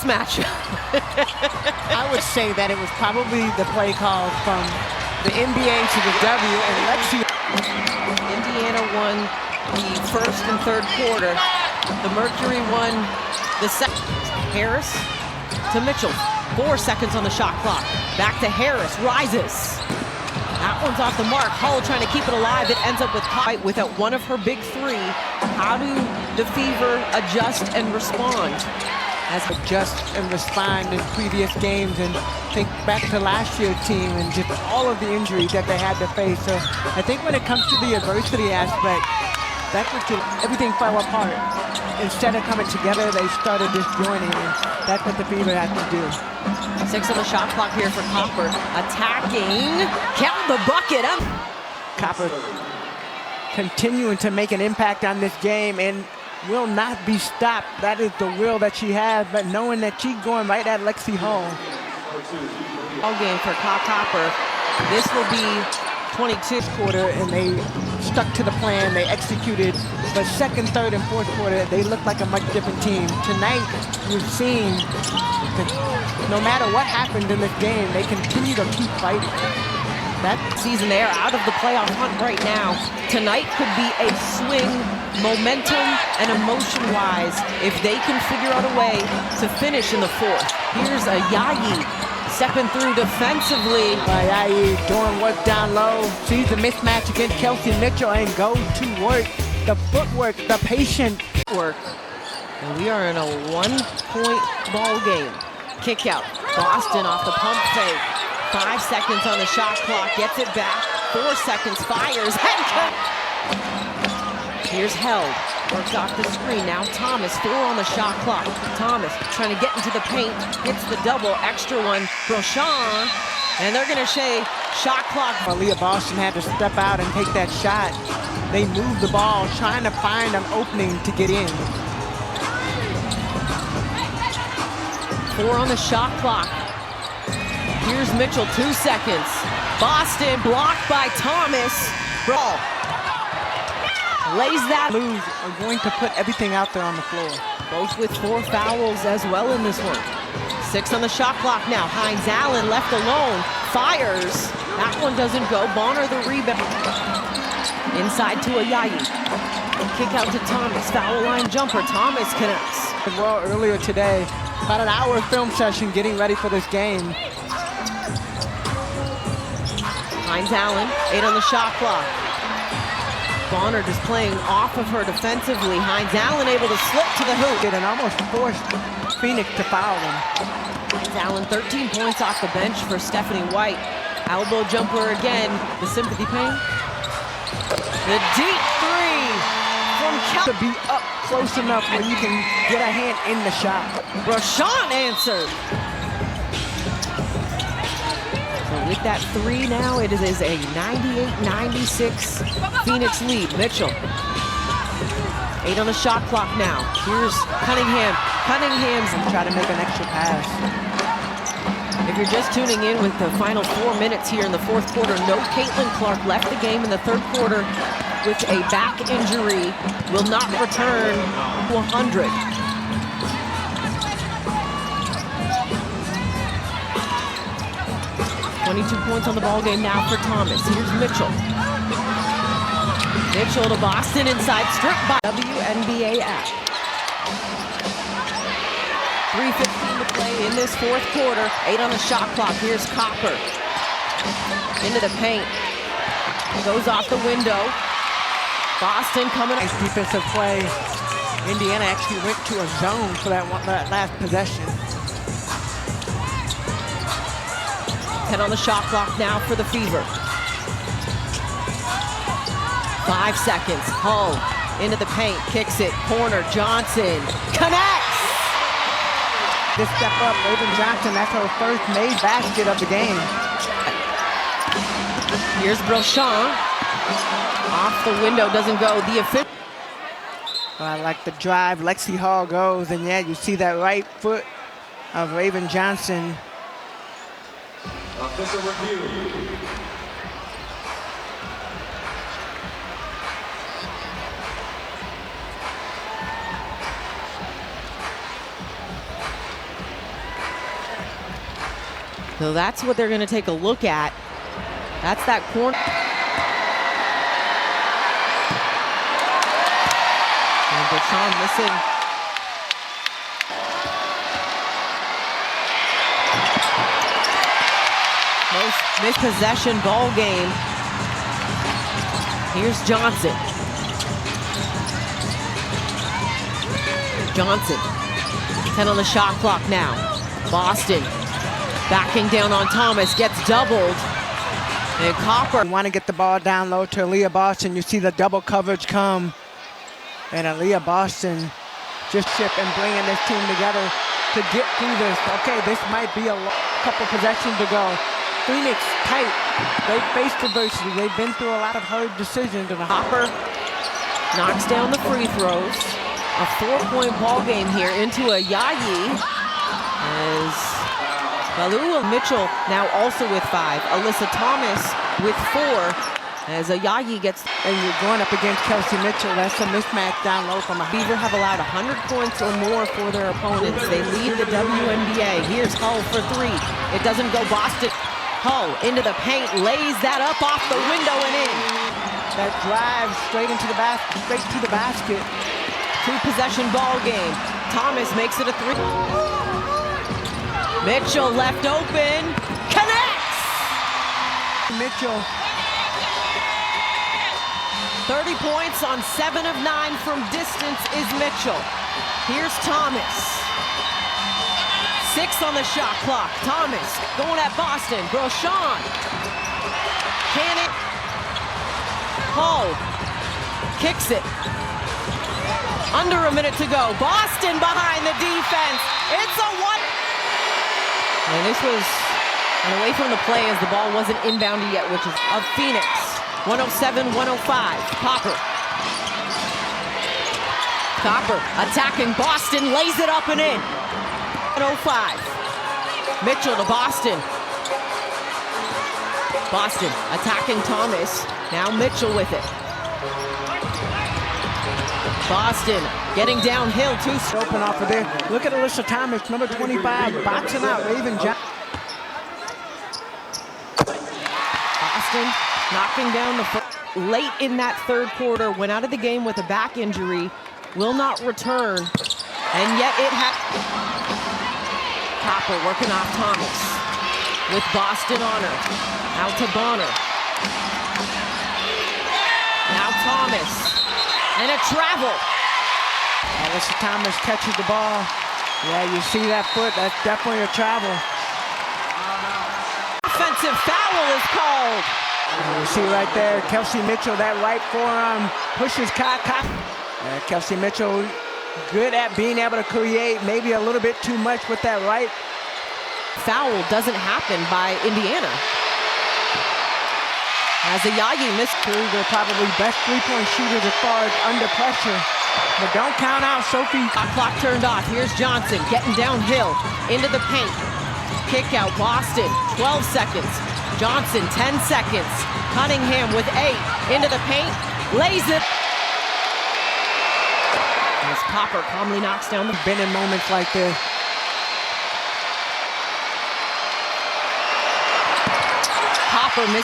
mismatch. I would say that it was probably the play call from the NBA to the W, and Lexi. Indiana won the first and third quarter. The Mercury won the second. Harris to Mitchell. 4 seconds on the shot clock. Back to Harris. Rises. That one's off the mark. Hull trying to keep it alive. It ends up with Kai without one of her big three. How do the Fever adjust and respond? As adjust and respond in previous games, and think back to last year's team and just all of the injuries that they had to face. So I think when it comes to the adversity aspect, that's what everything fell apart. Instead of coming together, they started disjoining, and that's what the Fever had to do. 6 on the shot clock here for Copper. Attacking. Count the bucket up. Copper continuing to make an impact on this game and will not be stopped. That is the will that she has, but knowing that she's going right at Lexi Hull. All game for Copper. This will be 22th quarter, and they stuck to the plan. They executed. But second, third, and fourth quarter, they look like a much different team. Tonight, we've seen that no matter what happened in this game, they continue to keep fighting. That season, they are out of the playoff hunt right now. Tonight could be a swing, momentum and emotion-wise, if they can figure out a way to finish in the fourth. Here's a Yayi stepping through defensively. Yayi doing work down low, sees the mismatch against Kelsey Mitchell and goes to work. The footwork, the patient work. And we are in a 1-point ball game. Kick out. Boston off the pump fake. 5 seconds on the shot clock. Gets it back. 4 seconds. Fires. Here's held. Works off the screen. Now Thomas. 4 on the shot clock. Thomas trying to get into the paint. Hits the double. Extra one. Brochan. And they're going to say shot clock. Leah Boston had to step out and take that shot. They moved the ball, trying to find an opening to get in. 4 on the shot clock. Here's Mitchell, 2 seconds. Boston blocked by Thomas. Brawl. Lays that. Blues are going to put everything out there on the floor. Both with 4 fouls as well in this one. 6 on the shot clock now. Hines Allen left alone. Fires. That one doesn't go. Bonner the rebound. Inside to a Yayi. Kick out to Thomas. Foul line jumper. Thomas connects. Well, earlier today, about an hour film session getting ready for this game. Hines Allen, 8 on the shot clock. Bonner just playing off of her defensively. Hines Allen able to slip to the hoop. And almost forced Phoenix to foul him. Hines Allen, 13 points off the bench for Stephanie White. Elbow jumper again. The sympathy pain. The deep 3 from To be up close enough where you can get a hand in the shot. Rashawn answered. So with that 3 now, it is a 98-96 Phoenix lead. Mitchell. 8 on the shot clock now. Here's Cunningham. Cunningham's try to make an extra pass. If you're just tuning in with the final 4 minutes here in the fourth quarter, no Caitlin Clark left the game in the third quarter with a back injury. Will not return to 100. .22 points on the ball game now for Thomas. Here's Mitchell. Mitchell to Boston inside, stripped by WNBA app. 3:15 to play in this fourth quarter. 8 on the shot clock. Here's Copper. Into the paint. Goes off the window. Boston coming up. Nice defensive play. Indiana actually went to a zone for that last possession. 10 on the shot clock now for the Fever. 5 seconds. Hull into the paint. Kicks it. Corner. Johnson connects. This step up, Raven Johnson, that's her first made basket of the game. Here's Brochan. Off the window, doesn't go. The official. I like the drive. Lexi Hall goes, and yeah, you see that right foot of Raven Johnson. Official review. So that's what they're going to take a look at. That's that corner. And Deshaun missing. Most missed possession ball game. Here's Johnson. Johnson, 10 on the shot clock now. Boston backing down on Thomas, gets doubled. And Copper. You want to get the ball down low to Aaliyah Boston. You see the double coverage come. And Aaliyah Boston just and bringing this team together to get through this. Okay, this might be a couple possessions to go. Phoenix tight. They faced adversity. They've been through a lot of hard decisions. And Copper knocks down the free throws. A 4-point ball game here into a Yayi. As Balua Mitchell now also with 5. Alyssa Thomas with 4. As a Yayi gets. And you're going up against Kelsey Mitchell. That's a mismatch down low from a Beaver have allowed 100 points or more for their opponents. They lead the WNBA. Here's Hull for 3. It doesn't go. Boston. Hull into the paint, lays that up off the window and in. That drive straight into the basket, straight to the basket. 2-possession ball game. Thomas makes it a 3. Mitchell left open, connects! Mitchell. 30 points on 7 of 9 from distance is Mitchell. Here's Thomas. 6 on the shot clock. Thomas going at Boston. Brochan. Can it? Hull kicks it. Under a minute to go. Boston behind the defense. It's a 1. And this was away from the play as the ball wasn't inbounded yet, which is of Phoenix. 107-105. Copper. Copper attacking Boston. Lays it up and in. 105. Mitchell to Boston. Boston attacking Thomas. Now Mitchell with it. Boston getting downhill too. Open off of there. Look at Alyssa Thomas, number 25, boxing out Raven Johnson. Boston knocking down the late in that third quarter. Went out of the game with a back injury. Will not return. And yet it Copper working off Thomas with Boston on her. Out to Bonner. Now Thomas. And a travel. Alyssa Thomas catches the ball. Yeah, you see that foot. That's definitely a travel. Offensive foul is called. And you see right there, Kelsey Mitchell, that right forearm pushes Kelsey Mitchell. Good at being able to create, maybe a little bit too much with that right. Foul doesn't happen by Indiana. As a Yayi missed. They're probably best three-point shooters as far as under pressure. But don't count out Sophie. Clock turned off. Here's Johnson getting downhill into the paint. Kick out Boston, 12 seconds. Johnson, 10 seconds. Cunningham with 8 into the paint. Lays it. As Copper calmly knocks down the. Been in moments like this. Copper missed.